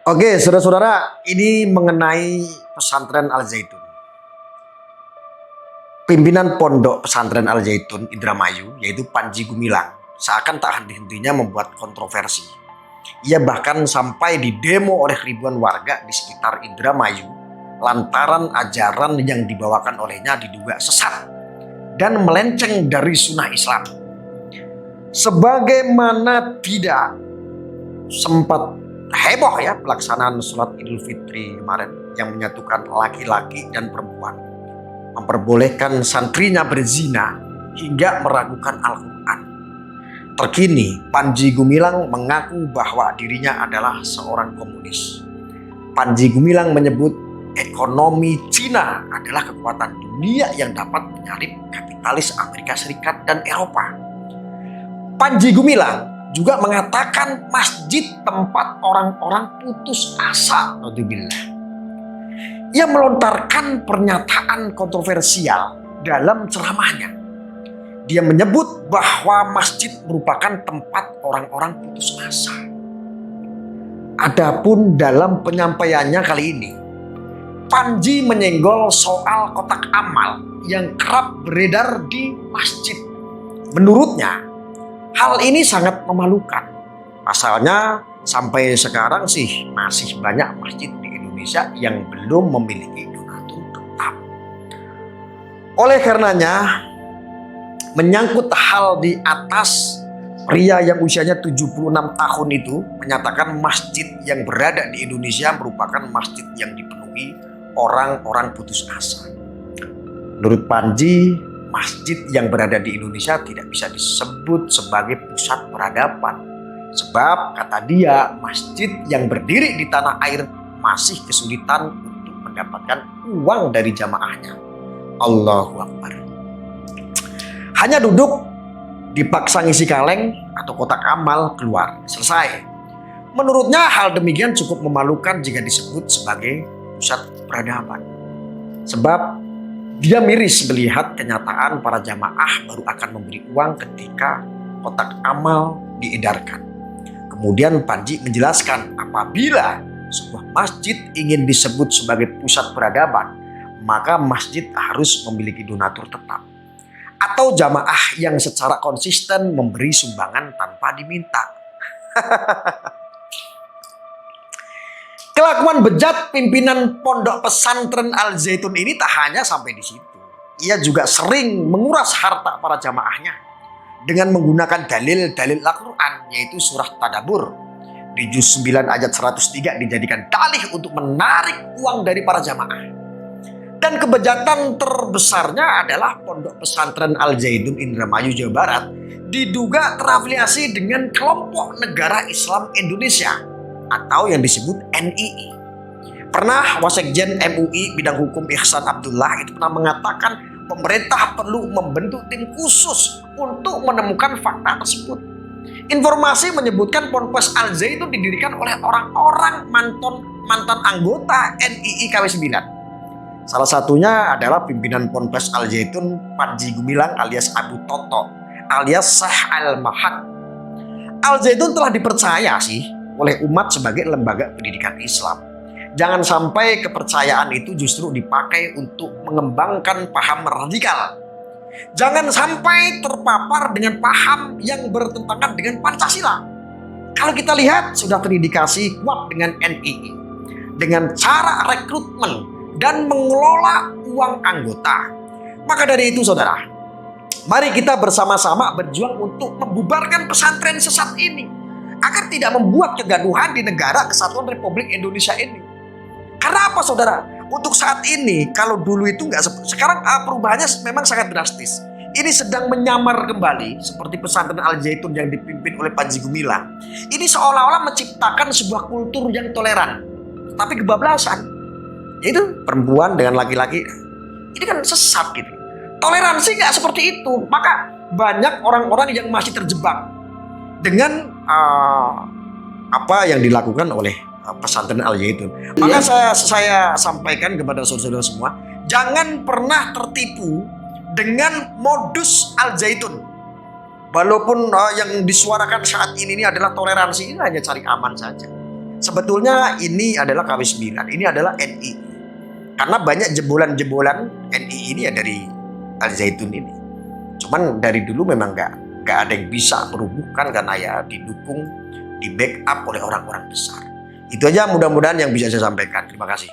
Oke, saudara-saudara, ini mengenai pesantren Al Zaitun. Pimpinan pondok pesantren Al Zaitun Indramayu, yaitu Panji Gumilang, seakan tak henti-hentinya membuat kontroversi. Ia bahkan sampai didemo oleh ribuan warga di sekitar Indramayu lantaran ajaran yang dibawakan olehnya diduga sesat dan melenceng dari sunnah Islam. Sebagaimana tidak sempat heboh ya pelaksanaan sholat Idul Fitri kemarin yang menyatukan laki-laki dan perempuan, memperbolehkan santrinya berzina hingga meragukan Al-Quran. Terkini Panji Gumilang mengaku bahwa dirinya adalah seorang komunis. Panji Gumilang menyebut ekonomi Cina adalah kekuatan dunia yang dapat menyalip kapitalis Amerika Serikat dan Eropa. Panji Gumilang juga mengatakan masjid tempat orang-orang putus asa. Naudzubillah. Ia melontarkan pernyataan kontroversial dalam ceramahnya. Dia menyebut bahwa masjid merupakan tempat orang-orang putus asa. Adapun dalam penyampaiannya kali ini, Panji menyenggol soal kotak amal yang kerap beredar di masjid. Menurutnya, hal ini sangat memalukan. Pasalnya sampai sekarang sih masih banyak masjid di Indonesia yang belum memiliki donatur tetap. Oleh karenanya, menyangkut hal di atas, pria yang usianya 76 tahun itu menyatakan masjid yang berada di Indonesia merupakan masjid yang dipenuhi orang-orang putus asa. Menurut Panji, masjid yang berada di Indonesia tidak bisa disebut sebagai pusat peradaban. Sebab kata dia, masjid yang berdiri di tanah air masih kesulitan untuk mendapatkan uang dari jamaahnya. Allahu Akbar. Hanya duduk dipaksa ngisi kaleng atau kotak amal keluar, selesai. Menurutnya hal demikian cukup memalukan jika disebut sebagai pusat peradaban. Sebab dia miris melihat kenyataan para jamaah baru akan memberi uang ketika kotak amal diedarkan. Kemudian Panji menjelaskan apabila sebuah masjid ingin disebut sebagai pusat peradaban, maka masjid harus memiliki donatur tetap atau jamaah yang secara konsisten memberi sumbangan tanpa diminta. Kelakuan bejat pimpinan pondok pesantren Al Zaitun ini tak hanya sampai di situ. Ia juga sering menguras harta para jamaahnya dengan menggunakan dalil-dalil Al-Quran, yaitu surah Tadabur. Di juz 9 ayat 103 dijadikan dalih untuk menarik uang dari para jamaah. Dan kebejatan terbesarnya adalah pondok pesantren Al Zaitun Indramayu, Jawa Barat diduga terafiliasi dengan kelompok Negara Islam Indonesia atau yang disebut NII. Pernah Wasekjen MUI bidang hukum Ihsan Abdullah itu pernah mengatakan pemerintah perlu membentuk tim khusus untuk menemukan fakta tersebut. Informasi menyebutkan Ponpes Al Zaitun didirikan oleh orang-orang mantan anggota NII KW 9. Salah satunya adalah pimpinan Ponpes Al Zaitun Panji Gumilang alias Abu Toto alias Syekh Al-Mahad. Al Zaitun telah dipercaya sih oleh umat sebagai lembaga pendidikan Islam. Jangan sampai kepercayaan itu justru dipakai untuk mengembangkan paham radikal. Jangan sampai terpapar dengan paham yang bertentangan dengan Pancasila. Kalau kita lihat sudah terindikasi kuat dengan NII dengan cara rekrutmen dan mengelola uang anggota. Maka dari itu saudara, mari kita bersama-sama berjuang untuk membubarkan pesantren sesat ini agar tidak membuat kegaduhan di negara kesatuan Republik Indonesia ini. Karena apa saudara? Untuk saat ini, kalau dulu itu sekarang perubahannya memang sangat drastis. Ini sedang menyamar kembali seperti pesantren Al Zaitun yang dipimpin oleh Panji Gumilang. Ini seolah-olah menciptakan sebuah kultur yang toleran, tapi kebablasan. Itu perempuan dengan laki-laki, ini kan sesat gitu. Toleransi nggak seperti itu. Maka banyak orang-orang yang masih terjebak dengan apa yang dilakukan oleh pesantren Al Zaitun. Maka saya sampaikan kepada saudara-saudara semua, jangan pernah tertipu dengan modus Al Zaitun. Walaupun yang disuarakan saat ini adalah toleransi, ini hanya cari aman saja. Sebetulnya ini adalah KW9, ini adalah NI. Karena banyak jebolan-jebolan NI ini ya dari Al Zaitun ini. Cuman dari dulu memang nggak ada yang bisa merubuhkan karena ya didukung, di backup oleh orang-orang besar. Itu aja mudah-mudahan yang bisa saya sampaikan. Terima kasih.